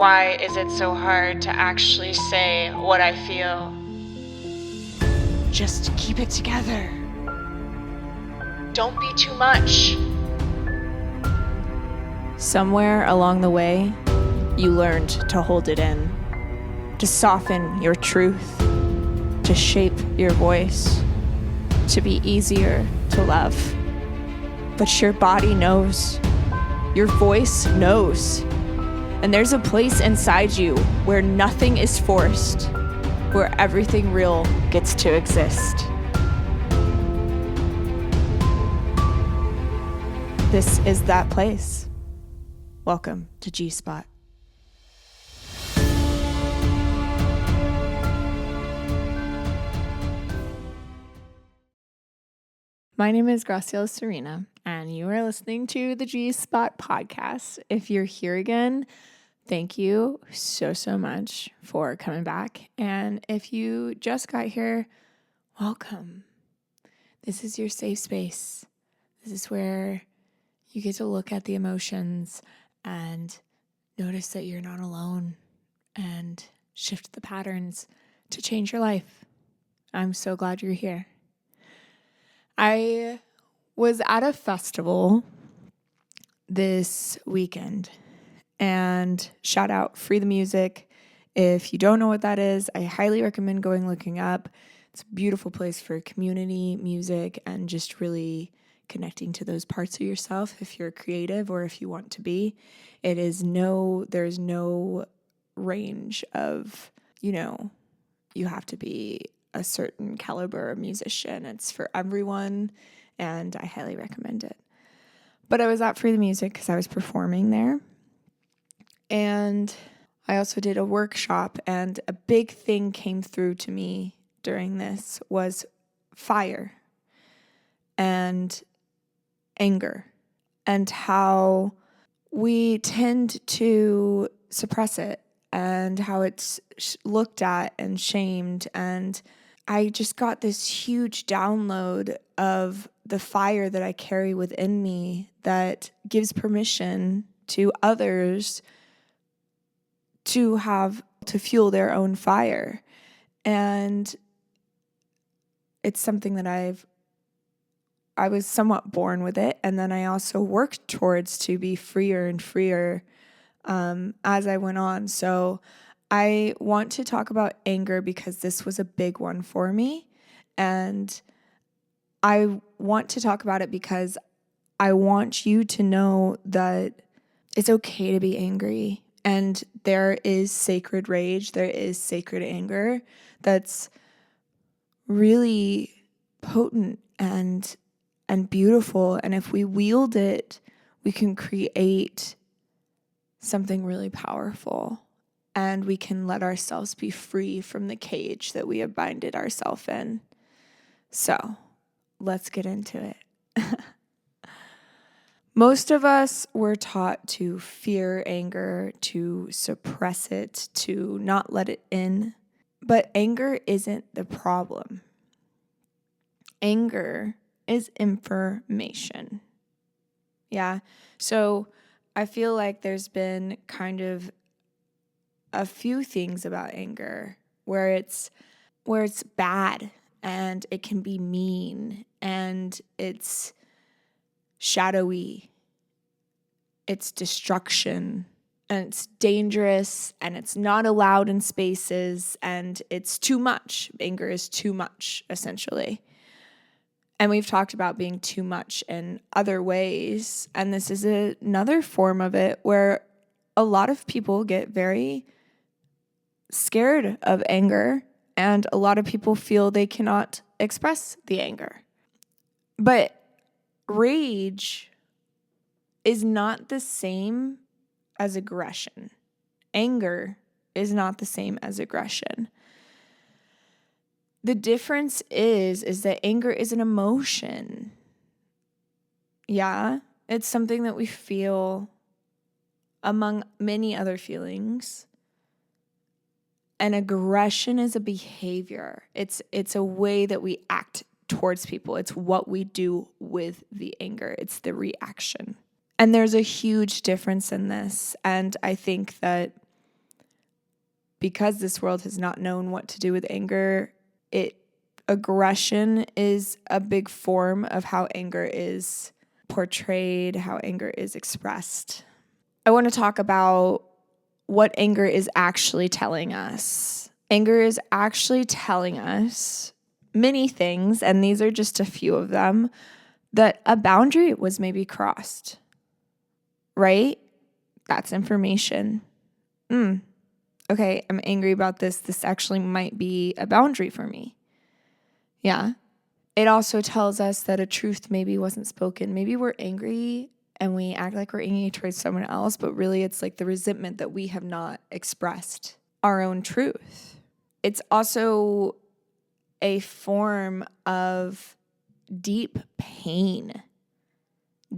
Why is it so hard to actually say what I feel? Just keep it together. Don't be too much. Somewhere along the way, you learned to hold it in, to soften your truth, to shape your voice, to be easier to love. But your body knows, your voice knows, and there's a place inside you where nothing is forced, where everything real gets to exist. This is that place. Welcome to G-Spot. My name is Graciela Serena, and you are listening to the G-Spot podcast. If you're here again, thank you so much for coming back. And if you just got here, welcome. This is your safe space. This is where you get to look at the emotions and notice that you're not alone and shift the patterns to change your life. I'm so glad you're here. I was at a festival this weekend, and shout out Free the Music. If you don't know what that is, I highly recommend looking up. It's a beautiful place for community music and just really connecting to those parts of yourself if you're creative or if you want to be. There's no range of, you have to be a certain caliber of musician. It's for everyone, and I highly recommend it. But I was at Free the Music because I was performing there. And I also did a workshop, and a big thing came through to me during this was fire and anger, and how we tend to suppress it and how it's looked at and shamed. And I just got this huge download of the fire that I carry within me that gives permission to others to fuel their own fire. And it's something that I was somewhat born with it. And then I also worked towards to be freer and freer as I went on. So I want to talk about anger because this was a big one for me. And I want to talk about it because I want you to know that it's okay to be angry. And there is sacred rage, there is sacred anger that's really potent and beautiful. And if we wield it, we can create something really powerful. And we can let ourselves be free from the cage that we have binded ourselves in. So let's get into it. Most of us were taught to fear anger, to suppress it, to not let it in. But anger isn't the problem. Anger is information. Yeah. So I feel like there's been kind of a few things about anger where it's bad and it can be mean and it's shadowy, it's destruction, and it's dangerous, and it's not allowed in spaces, and it's too much. Anger is too much, essentially. And we've talked about being too much in other ways, and this is another form of it where a lot of people get very scared of anger, and a lot of people feel they cannot express the anger. But rage is not the same as aggression. Anger is not the same as aggression. The difference is that anger is an emotion. Yeah, it's something that we feel among many other feelings. And aggression is a behavior. It's a way that we act towards people. It's what we do with the anger. It's the reaction. And there's a huge difference in this. And I think that because this world has not known what to do with anger, aggression is a big form of how anger is portrayed, how anger is expressed. I want to talk about what anger is actually telling us. Anger is actually telling us many things, and these are just a few of them, that a boundary was maybe crossed, right? That's information. Okay, I'm angry about this. This actually might be a boundary for me. Yeah. It also tells us that a truth maybe wasn't spoken. Maybe we're angry and we act like we're angry towards someone else, but really it's like the resentment that we have not expressed our own truth. It's also a form of deep pain,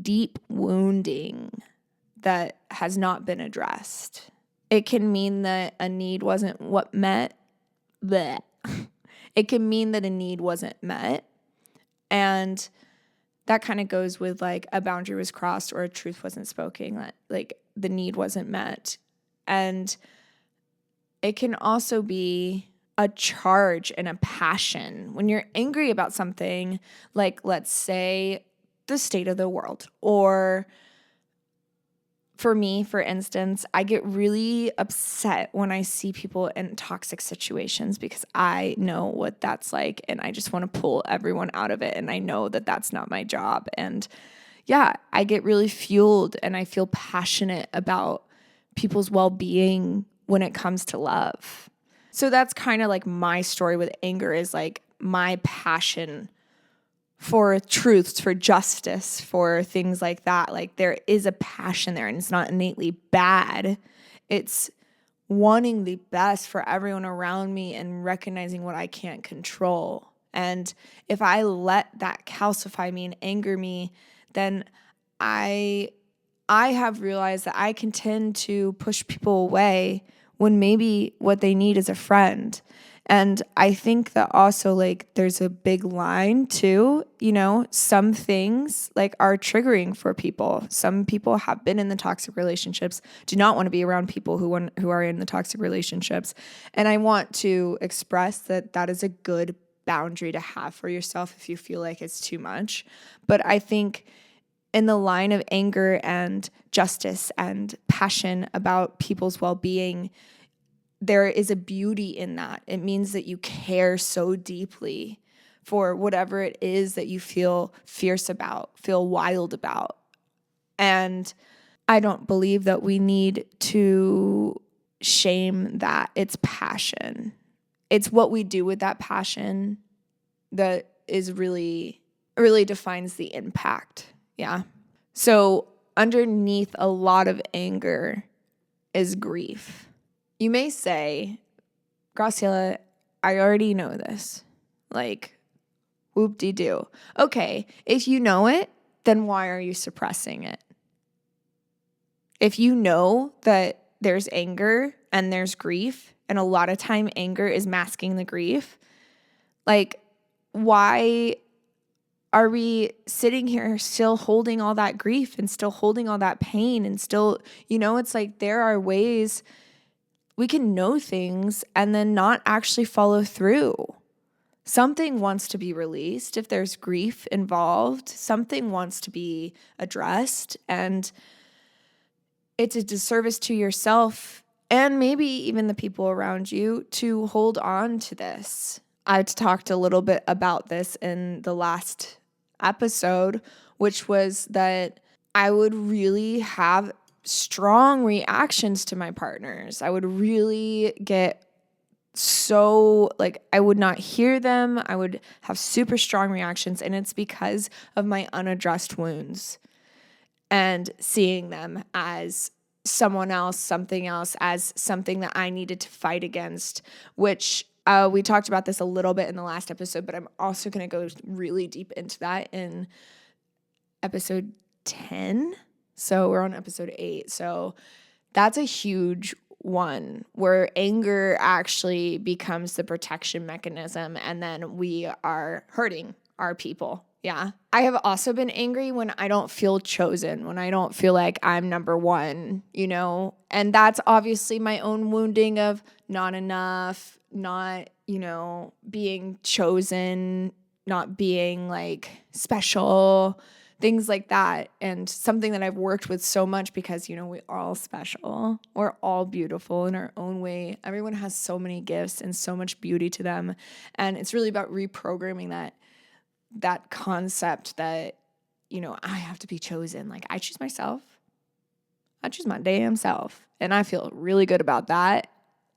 deep wounding that has not been addressed. It can mean that a need wasn't what met. Bleh. It can mean that a need wasn't met. And that kind of goes with like a boundary was crossed or a truth wasn't spoken, that like the need wasn't met. And it can also be a charge and a passion. When you're angry about something, like let's say the state of the world, or for me, for instance, I get really upset when I see people in toxic situations because I know what that's like and I just want to pull everyone out of it. And I know that that's not my job. And yeah, I get really fueled and I feel passionate about people's well-being when it comes to love. So that's kind of like my story with anger, is like my passion for truths, for justice, for things like that. Like there is a passion there and it's not innately bad. It's wanting the best for everyone around me and recognizing what I can't control. And if I let that calcify me and anger me, then I have realized that I can tend to push people away when maybe what they need is a friend. And I think that also like there's a big line too, you know, some things like are triggering for people. Some people have been in the toxic relationships, do not want to be around people who are in the toxic relationships. And I want to express that that is a good boundary to have for yourself if you feel like it's too much. But I think in the line of anger and justice and passion about people's well-being, there is a beauty in that. It means that you care so deeply for whatever it is that you feel fierce about, feel wild about. And I don't believe that we need to shame that. It's passion. It's what we do with that passion that is really defines the impact. Yeah. So underneath a lot of anger is grief. You may say, Graciela, I already know this. Like, whoop-de-doo. Okay, if you know it, then why are you suppressing it? If you know that there's anger and there's grief, and a lot of time anger is masking the grief, like, why are we sitting here still holding all that grief and still holding all that pain and still, you know, it's like there are ways we can know things and then not actually follow through. Something wants to be released. If there's grief involved, something wants to be addressed. And it's a disservice to yourself and maybe even the people around you to hold on to this. I talked a little bit about this in the last episode, which was that I would really have strong reactions to my partners. I would really get so, like, I would not hear them. I would have super strong reactions, and it's because of my unaddressed wounds and seeing them as someone else, something else, as something that I needed to fight against, which we talked about this a little bit in the last episode, but I'm also going to go really deep into that in episode 10. So we're on episode 8. So that's a huge one where anger actually becomes the protection mechanism, and then we are hurting are people. Yeah. I have also been angry when I don't feel chosen, when I don't feel like I'm number one, and that's obviously my own wounding of not enough, not, being chosen, not being like special, things like that. And something that I've worked with so much because, we're all special. We're all beautiful in our own way. Everyone has so many gifts and so much beauty to them. And it's really about reprogramming that concept that, I have to be chosen. Like, I choose myself. I choose my damn self. And I feel really good about that.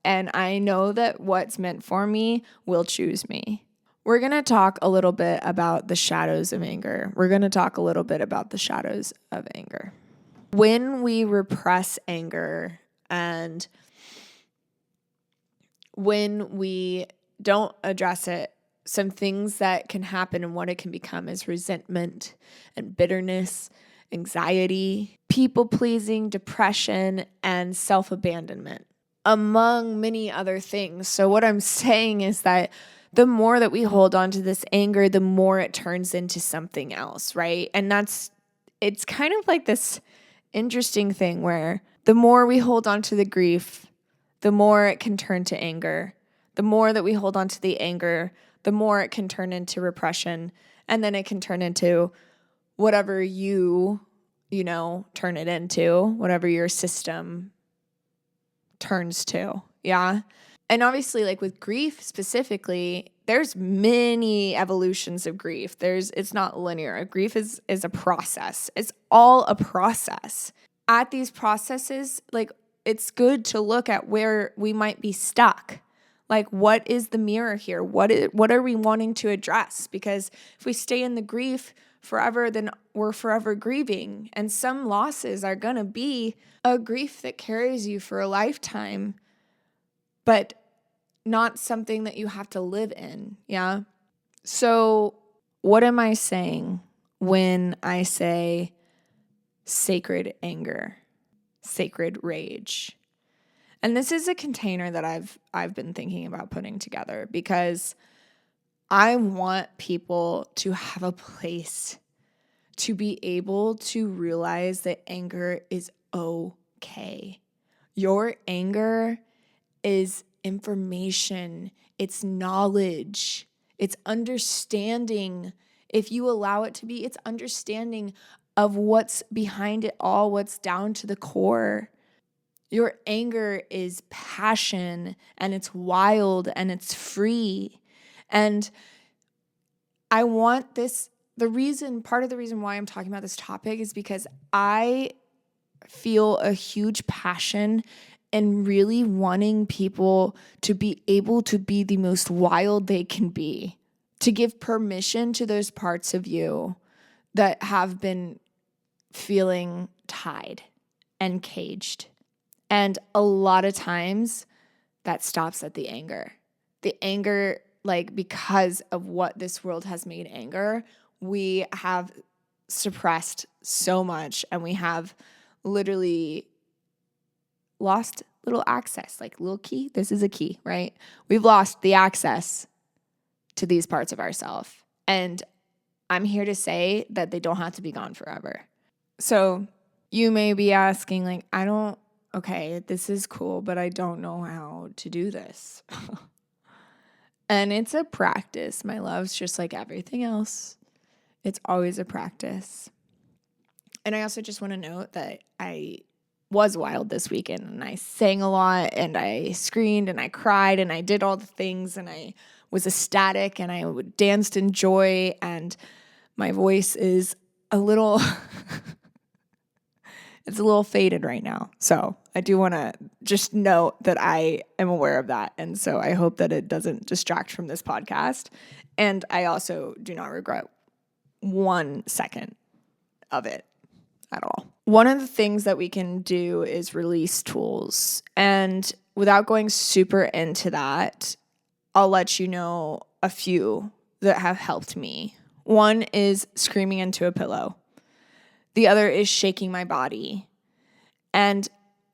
And I know that what's meant for me will choose me. We're going to talk a little bit about the shadows of anger. When we repress anger and when we don't address it, some things that can happen and what it can become is resentment and bitterness, anxiety, people-pleasing, depression, and self-abandonment, among many other things. So what I'm saying is that the more that we hold on to this anger, the more it turns into something else, right? And it's kind of like this interesting thing where the more we hold on to the grief, the more it can turn to anger. The more that we hold on to the anger, the more it can turn into repression. And then it can turn into whatever you turn it into, whatever your system turns to. Yeah. And obviously, like with grief specifically, there's many evolutions of grief. It's not linear. Grief is a process. It's all a process. At these processes, like, it's good to look at where we might be stuck. Like, what is the mirror here? What are we wanting to address? Because if we stay in the grief forever, then we're forever grieving. And some losses are going to be a grief that carries you for a lifetime, but not something that you have to live in. Yeah. So what am I saying when I say sacred anger, sacred rage? And this is a container that I've been thinking about putting together because I want people to have a place to be able to realize that anger is okay. Your anger is information, it's knowledge, it's understanding. If you allow it to be, it's understanding of what's behind it all, what's down to the core. Your anger is passion, and it's wild, and it's free. And I want this, part of the reason why I'm talking about this topic is because I feel a huge passion in really wanting people to be able to be the most wild they can be, to give permission to those parts of you that have been feeling tied and caged. And a lot of times that stops at the anger. The anger, like, because of what this world has made anger, we have suppressed so much, and we have literally lost little access, like little key. This is a key, right? We've lost the access to these parts of ourselves. And I'm here to say that they don't have to be gone forever. So you may be asking, like, okay, this is cool, but I don't know how to do this. And it's a practice, my loves, just like everything else. It's always a practice. And I also just want to note that I was wild this weekend, and I sang a lot, and I screamed, and I cried, and I did all the things, and I was ecstatic, and I danced in joy, and my voice is a little... It's a little faded right now. So I do want to just note that I am aware of that. And so I hope that it doesn't distract from this podcast. And I also do not regret 1 second of it at all. One of the things that we can do is release tools. And without going super into that, I'll let you know a few that have helped me. One is screaming into a pillow. The other is shaking my body. And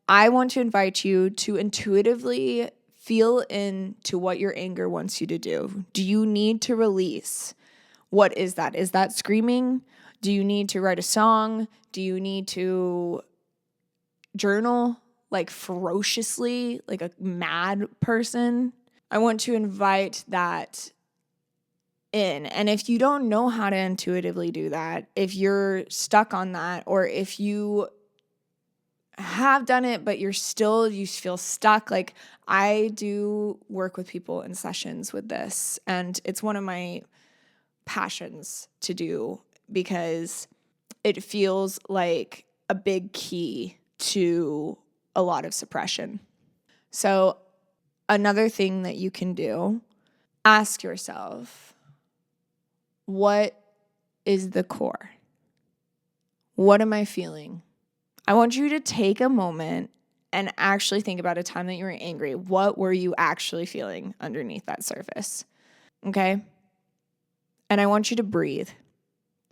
I want to invite you to intuitively feel into what your anger wants you to do. Do you need to release? What is that? Is that screaming? Do you need to write a song? Do you need to journal like ferociously, like a mad person? I want to invite that in. And if you don't know how to intuitively do that, if you're stuck on that, or if you have done it, but you feel stuck. Like, I do work with people in sessions with this, and it's one of my passions to do because it feels like a big key to a lot of suppression. So another thing that you can do, ask yourself, what is the core? What am I feeling? I want you to take a moment and actually think about a time that you were angry. What were you actually feeling underneath that surface? Okay? And I want you to breathe.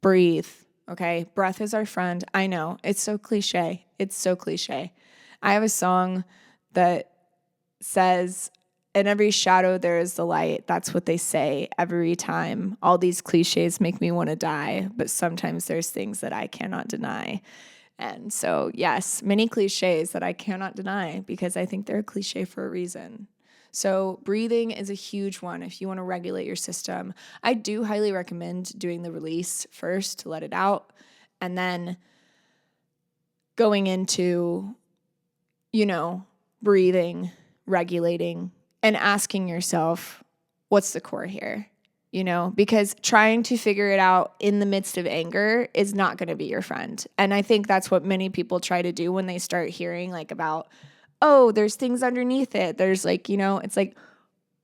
Breathe. Okay? Breath is our friend. I know. It's so cliche. It's so cliche. I have a song that says, in every shadow there is the light. That's what they say every time. All these cliches make me want to die, but sometimes there's things that I cannot deny. And so, yes, many cliches that I cannot deny because I think they're a cliche for a reason. So breathing is a huge one if you want to regulate your system. I do highly recommend doing the release first to let it out, and then going into, breathing, regulating, and asking yourself, what's the core here? Because trying to figure it out in the midst of anger is not going to be your friend. And I think that's what many people try to do when they start hearing like about, oh, there's things underneath it. There's like, it's like,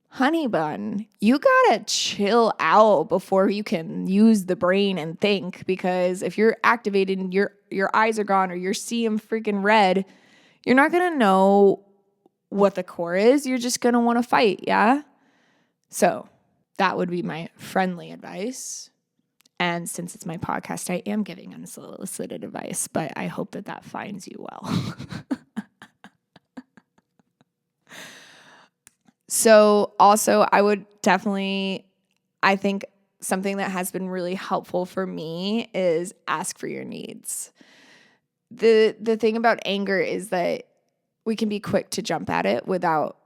honey bun, you gotta chill out before you can use the brain and think, because if you're activated and your eyes are gone or you're seeing freaking red, you're not gonna know what the core is. You're just gonna want to fight, yeah? So that would be my friendly advice. And since it's my podcast, I am giving unsolicited advice, but I hope that finds you well. So also, I think something that has been really helpful for me is ask for your needs. The thing about anger is that we can be quick to jump at it without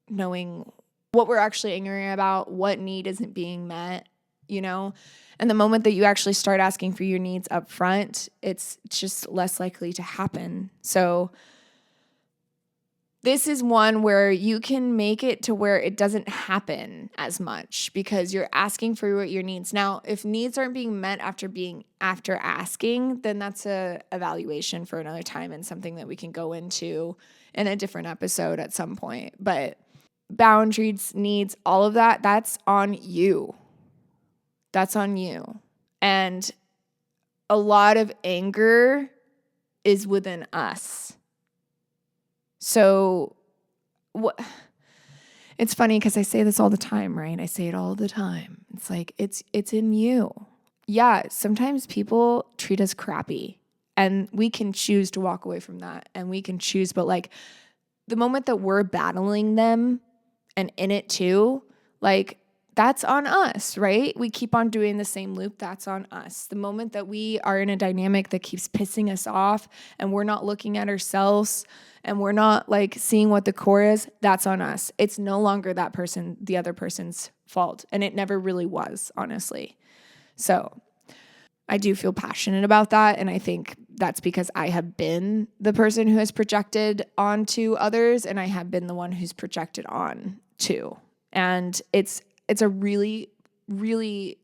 knowing what we're actually angry about, what need isn't being met, And the moment that you actually start asking for your needs up front, it's just less likely to happen. So this is one where you can make it to where it doesn't happen as much because you're asking for what your needs. Now, if needs aren't being met after asking, then that's a evaluation for another time and something that we can go into in a different episode at some point. But boundaries, needs, all of that, that's on you. That's on you. And a lot of anger is within us. So it's funny because I say this all the time, right? I say it all the time. It's like, it's in you. Yeah, sometimes people treat us crappy and we can choose to walk away from that, and we can choose, but like the moment that we're battling them and in it too, like that's on us, right? We keep on doing the same loop. That's on us. The moment that we are in a dynamic that keeps pissing us off and we're not looking at ourselves and we're not like seeing what the core is, that's on us. It's no longer the other person's fault. And it never really was, honestly. So I do feel passionate about that. And I think that's because I have been the person who has projected onto others, and I have been the one who's projected on to. And it's a really, really,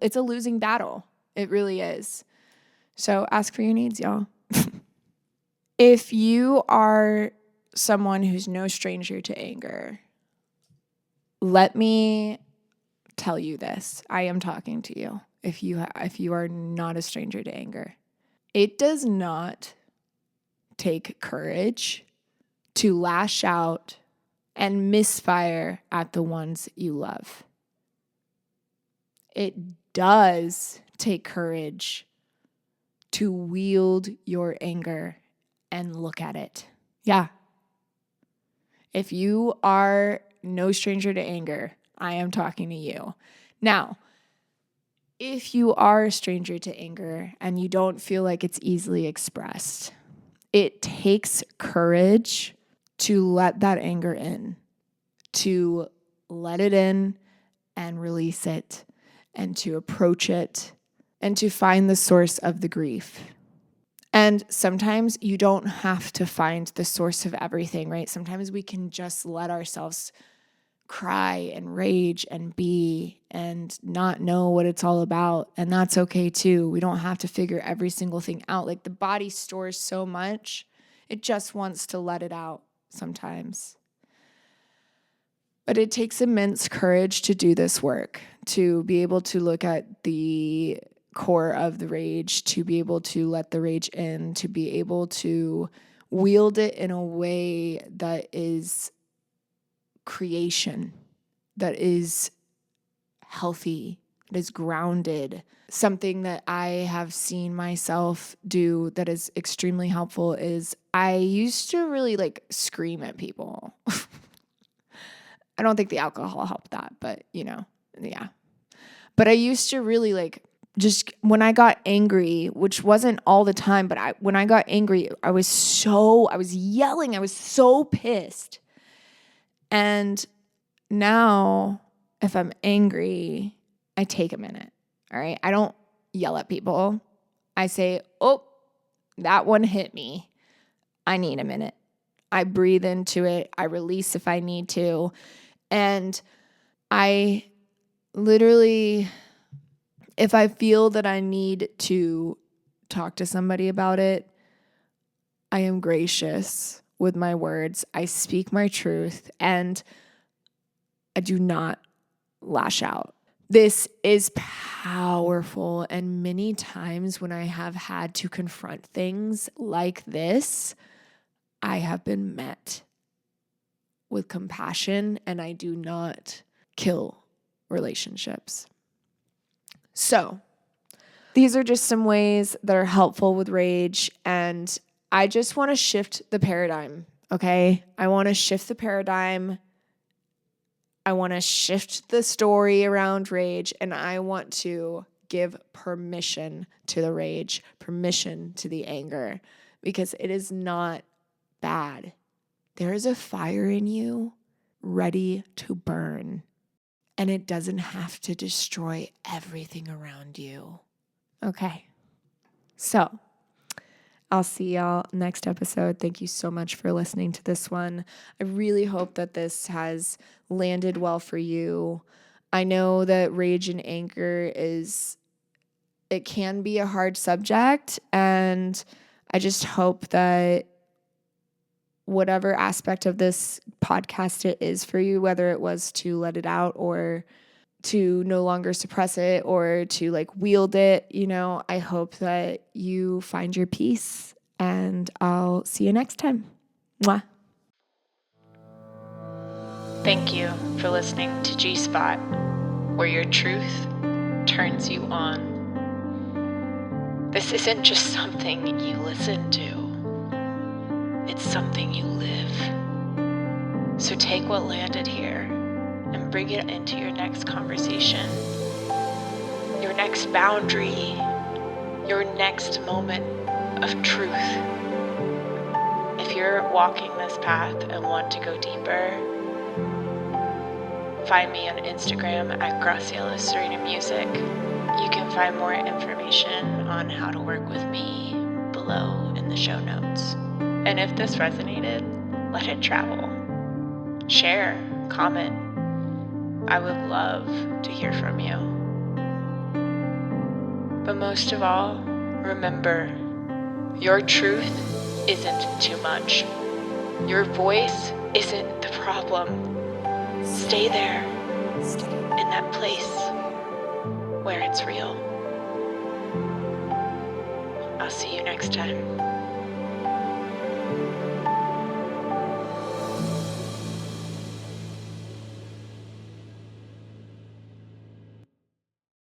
it's a losing battle. It really is. So ask for your needs, y'all. If you are someone who's no stranger to anger, let me tell you this. I am talking to you. If you are not a stranger to anger, it does not take courage to lash out and misfire at the ones you love. It does take courage to wield your anger and look at it. Yeah. If you are no stranger to anger, I am talking to you. Now, if you are a stranger to anger and you don't feel like it's easily expressed, it takes courage to let that anger in, to let it in and release it, and to approach it, and to find the source of the grief. And sometimes you don't have to find the source of everything, right? Sometimes we can just let ourselves cry and rage and be and not know what it's all about. And that's okay too. We don't have to figure every single thing out. Like the body stores so much, it just wants to let it out sometimes. But it takes immense courage to do this work, to be able to look at the core of the rage, to be able to let the rage in, to be able to wield it in a way that is creation, that is healthy, that is grounded. Something that I have seen myself do that is extremely helpful is I used to really scream at people. I don't think the alcohol helped that, but yeah. But I used to really just when I got angry, which wasn't all the time, but when I got angry, I was yelling. I was so pissed. And now if I'm angry, I take a minute. All right. I don't yell at people. I say, oh, that one hit me. I need a minute. I breathe into it. I release if I need to. And I literally, if I feel that I need to talk to somebody about it, I am gracious with my words. I speak my truth and I do not lash out. This is powerful. And many times when I have had to confront things like this, I have been met with compassion and I do not kill relationships. So these are just some ways that are helpful with rage. And I just want to shift the paradigm, okay? I want to shift the paradigm. I want to shift the story around rage. And I want to give permission to the rage, permission to the anger, because it is not bad. There is a fire in you ready to burn. And it doesn't have to destroy everything around you. Okay. So I'll see y'all next episode. Thank you so much for listening to this one. I really hope that this has landed well for you. I know that rage and anger it can be a hard subject, and I just hope that whatever aspect of this podcast it is for you, whether it was to let it out or to no longer suppress it or to wield it, I hope that you find your peace, and I'll see you next time. Mwah. Thank you for listening to G-Spot, where your truth turns you on. This isn't just something you listen to. It's something you live. So take what landed here and bring it into your next conversation, your next boundary, your next moment of truth. If you're walking this path and want to go deeper, find me on Instagram at Graciela Serena Music. You can find more information on how to work with me below in the show notes. And if this resonated, let it travel. Share, comment. I would love to hear from you. But most of all, remember, your truth isn't too much. Your voice isn't the problem. Stay there, in that place where it's real. I'll see you next time.